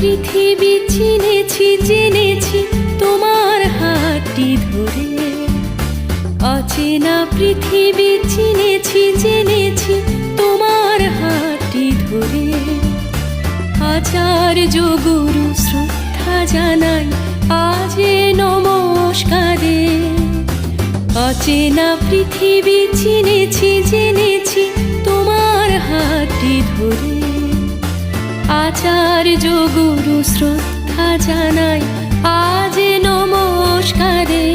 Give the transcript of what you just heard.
পৃথিবী চিনেছি জেনেছি তোমার হাতটি ধরে। অচেনা পৃথিবী চিনেছি জেনেছি তোমার হাতটি ধরে। আচার্য গুরু শ্রদ্ধা জানাই আজ নমস্কারে। অচেনা পৃথিবী চিনেছি জেনেছি তোমার হাতটি ধরে। আচার্য গুরু শ্রদ্ধা জানাই আজ নমস্কারে।